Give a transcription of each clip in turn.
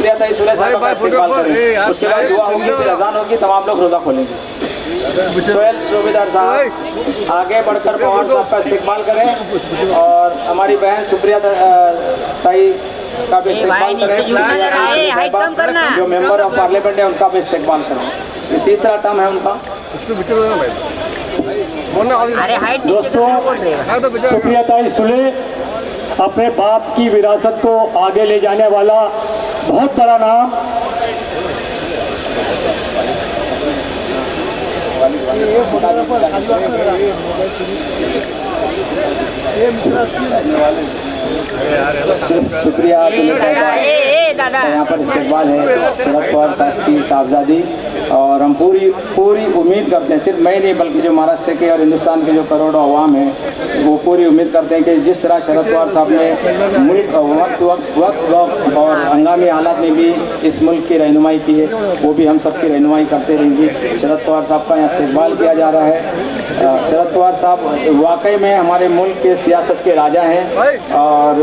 सुप्रिया सुले साहब का इस्तेमाल करें। उसके बाद दुआ होगी, फिर अजान होगी, तमाम लोग रोज़ा खोलेंगे। सोहेल सूबेदार साहब आगे बढ़कर पवार साहब का इस्तेमाल करें और हमारी बहन सुप्रिया ताई का भी इस्तेमाल करें। जो मेंबर ऑफ पार्लियामेंट है उनका भी इस्तेमाल करें। तीसरा टर्म है उनका। दोस्तों, सुप्रिया ताई सुले अपने बाप की विरासत को आगे ले जाने वाला बहुत बड़ा नाम। शुक्रिया यहाँ पर इस्तेमाल है शरद पवार साहब की साहबजादी। और हम पूरी उम्मीद करते हैं, सिर्फ मैं नहीं बल्कि जो महाराष्ट्र के और हिंदुस्तान के जो करोड़ों अवाम हैं वो पूरी उम्मीद करते हैं कि जिस तरह शरद पवार साहब ने मुल्क वक्त और हंगामी हालात में भी इस मुल्क की रहनुमाई की है, वो भी हम सब की रहनुमाई करते रहेंगे। शरद पवार साहब का यहाँ इस्तेमाल किया जा रहा है। शरद पवार साहब वाकई में हमारे मुल्क के सियासत के राजा हैं और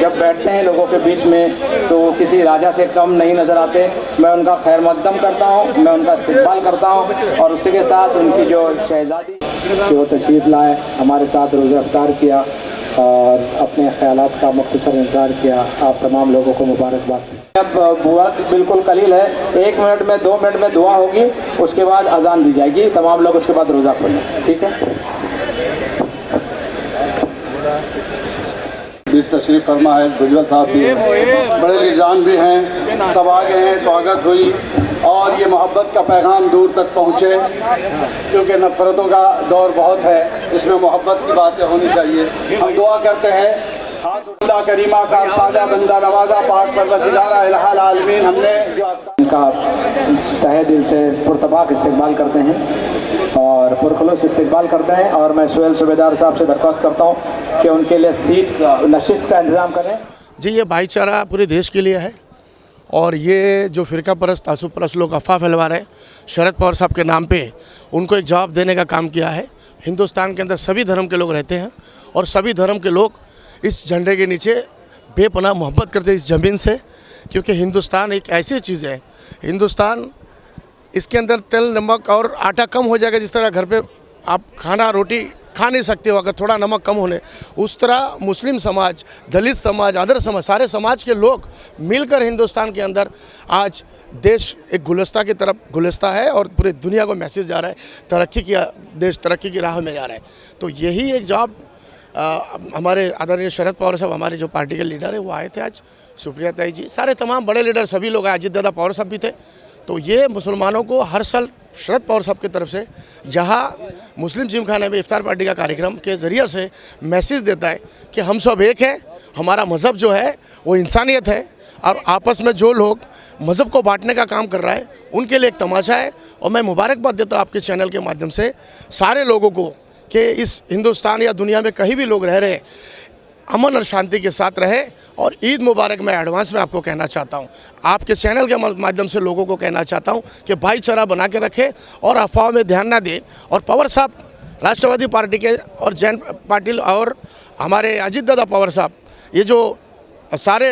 जब बैठते हैं लोगों के बीच में तो किसी राजा से कम नहीं नज़र आते। मैं उनका खैर मकदम करता हूँ, मैं उनका इस्तेमाल करता हूँ और उसी के साथ उनकी जो शहजादी कि वो तशरीफ़ लाए, हमारे साथ रोज़ा अफ्तार किया और अपने ख्यालात का मुख्तसर इंतज़ार किया। आप तमाम लोगों को मुबारकबाद। अब वक्त बिल्कुल कलील है, 1 मिनट में 2 मिनट में दुआ होगी, उसके बाद अजान दी जाएगी, तमाम लोग उसके बाद रोज़ा खोलें। ठीक है। तशरीफ फरमा है गुजरात साहब भी, बड़े लीडरान भी हैं, सब आ गए हैं, स्वागत हुई और ये मोहब्बत का पैगाम दूर तक पहुँचे, क्योंकि नफ़रतों का दौर बहुत है, इसमें मोहब्बत की बातें होनी चाहिए। हम दुआ करते हैं हाथ करीमा का सादा बंदा नवाजा पाक परवरदिगार इलाहुल आलमीन, हमने जो इनका तहे दिल से पुरतबाक इस्तेमाल करते हैं और पुरखलूस इस्तेमाल करते हैं। और मैं सोहेल सूबेदार साहब से दरख्वास्त करता हूँ कि उनके लिए सीट नशिस्त का इंतज़ाम करें। जी, ये भाईचारा पूरे देश के लिए है और ये जो फ़िरका परस्त तासुब परस्त लोग अफवाह फैलवा रहे हैं शरद पवार साहब के नाम पे, उनको एक जवाब देने का काम किया है। हिंदुस्तान के अंदर सभी धर्म के लोग रहते हैं और सभी धर्म के लोग इस झंडे के नीचे बेपनाह मोहब्बत करते हैं इस ज़मीन से, क्योंकि हिंदुस्तान एक ऐसी चीज़ है, हिंदुस्तान इसके अंदर तेल नमक और आटा कम हो जाएगा। जिस तरह घर पे आप खाना रोटी खा नहीं सकते हो अगर थोड़ा नमक कम होने, उस तरह मुस्लिम समाज, दलित समाज, अदर समाज, सारे समाज के लोग मिलकर हिंदुस्तान के अंदर आज देश एक गुलस्ता की तरफ गुलस्ता है और पूरी दुनिया को मैसेज जा रहा है तरक्की की, देश तरक्की की राह में जा रहा है। तो यही एक जवाब हमारे आदरणीय शरद पवार साहब, हमारे जो पार्टी के लीडर है वो आए थे आज, सुप्रिया ताई जी, सारे तमाम बड़े लीडर सभी लोग आए, अजीत दादा पवार साहब भी थे। तो ये मुसलमानों को हर साल शरद पवार साहब की तरफ से जहाँ मुस्लिम जिमखाने में इफ्तार पार्टी का कार्यक्रम के ज़रिए से मैसेज देता है कि हम सब एक हैं, हमारा मज़हब जो है वो इंसानियत है और आपस में जो लोग मज़हब को बांटने का काम कर रहा है उनके लिए एक तमाशा है। और मैं मुबारकबाद देता हूँ आपके चैनल के माध्यम से सारे लोगों को कि इस हिंदुस्तान या दुनिया में कहीं भी लोग रह रहे हैं अमन और शांति के साथ रहे। और ईद मुबारक मैं एडवांस में आपको कहना चाहता हूं, आपके चैनल के माध्यम से लोगों को कहना चाहता हूं कि भाईचारा बना के रखें और अफवाह में ध्यान ना दें। और पवार साहब राष्ट्रवादी पार्टी के और जयंत पाटिल और हमारे अजीत दादा पवार साहब, ये जो सारे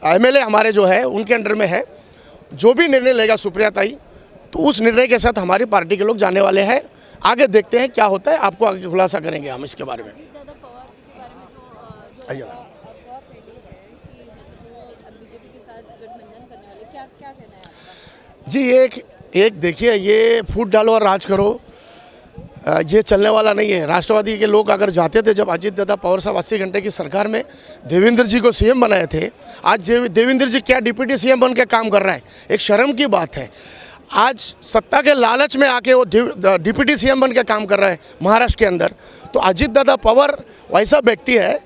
एमएलए हमारे जो है उनके अंडर में है, जो भी निर्णय लेगा सुप्रिया ताई तो उस निर्णय के साथ हमारी पार्टी के लोग जाने वाले हैं। आगे देखते हैं क्या होता है, आपको आगे खुलासा करेंगे हम इसके बारे में। जी, एक देखिए, ये फूट डालो और राज करो, ये चलने वाला नहीं है। राष्ट्रवादी के लोग अगर जाते थे, जब अजीत दादा पवार साहब 80 घंटे की सरकार में देवेंद्र जी को सीएम बनाए थे, आज देवेंद्र जी क्या डिप्टी सीएम बन के काम कर रहा है, एक शर्म की बात है। आज सत्ता के लालच में आके वो डिप्टी सीएम बन के काम कर रहा है महाराष्ट्र के अंदर। तो अजीत दादा पवार वैसा व्यक्ति है,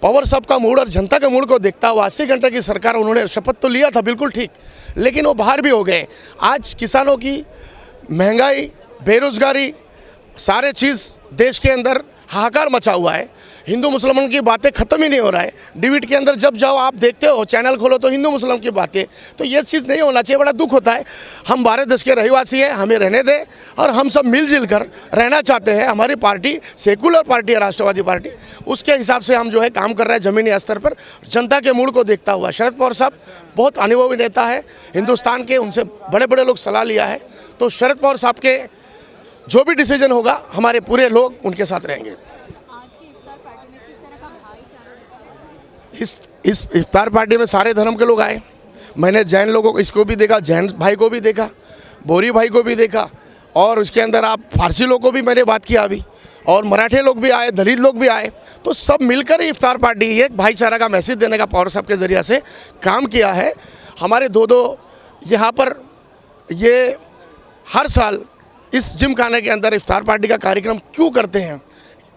पवार साहब का मूड और जनता के मूड को देखता हुआ 80 घंटे की सरकार उन्होंने शपथ तो लिया था, बिल्कुल ठीक, लेकिन वो बाहर भी हो गए। आज किसानों की महंगाई, बेरोजगारी, सारे चीज़ देश के अंदर हाहाकार मचा हुआ है। हिंदू मुसलमान की बातें ख़त्म ही नहीं हो रहा है। डिबेट के अंदर जब जाओ आप देखते हो, चैनल खोलो तो हिंदू मुसलमान की बातें, तो ये चीज़ नहीं होना चाहिए। बड़ा दुख होता है। हम भारत देश के रहवासी हैं, हमें रहने दें और हम सब मिलजुल कर रहना चाहते हैं। हमारी पार्टी सेकुलर पार्टी है, राष्ट्रवादी पार्टी, उसके हिसाब से हम जो है काम कर रहे हैं ज़मीनी स्तर पर, जनता के मूड को देखता हुआ। शरद पवार साहब बहुत अनुभवी नेता है हिंदुस्तान के, उनसे बड़े बड़े लोग सलाह लिया है। तो शरद पवार साहब के जो भी डिसीजन होगा हमारे पूरे लोग उनके साथ रहेंगे। आज की इफ्तार पार्टी में किस तरह का भाईचारा दिखा? इस इफ्तार पार्टी में सारे धर्म के लोग आए। मैंने जैन लोगों को, इसको भी देखा, जैन भाई को भी देखा, बोरी भाई को भी देखा, और उसके अंदर आप फारसी लोग को भी मैंने बात किया अभी, और मराठे लोग भी आए, दलित लोग भी आए। तो सब मिलकर ही इफ्तार पार्टी एक भाईचारा का मैसेज देने का पवार साहब के ज़रिए से काम किया है। हमारे दो यहाँ पर ये हर साल इस जिम खाने के अंदर इफ्तार पार्टी का कार्यक्रम क्यों करते हैं?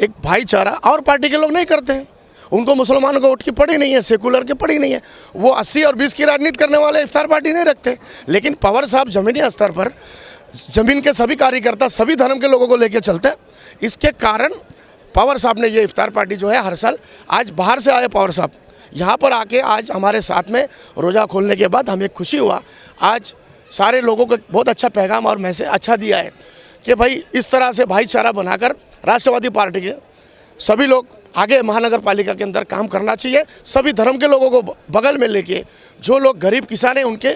एक भाईचारा, और पार्टी के लोग नहीं करते हैं। उनको मुसलमानों को वोट की पड़ी नहीं है, सेकुलर की पड़ी नहीं है। वो 80 और 20 की राजनीति करने वाले इफ्तार पार्टी नहीं रखते। लेकिन पवार साहब ज़मीनी स्तर पर ज़मीन के सभी कार्यकर्ता, सभी धर्म के लोगों को लेकर चलते हैं। इसके कारण पवार साहब ने ये इफ्तार पार्टी जो है हर साल, आज बाहर से आए पवार साहब यहाँ पर आके आज हमारे साथ में रोज़ा खोलने के बाद हमें खुशी हुआ। आज सारे लोगों को बहुत अच्छा पैगाम और मैसेज अच्छा दिया है कि भाई इस तरह से भाईचारा बनाकर राष्ट्रवादी पार्टी के सभी लोग आगे महानगर पालिका के अंदर काम करना चाहिए। सभी धर्म के लोगों को बगल में लेके, जो लोग गरीब किसान हैं उनके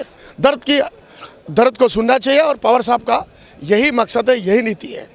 दर्द को सुनना चाहिए, और पवार साहब का यही मकसद है, यही नीति है।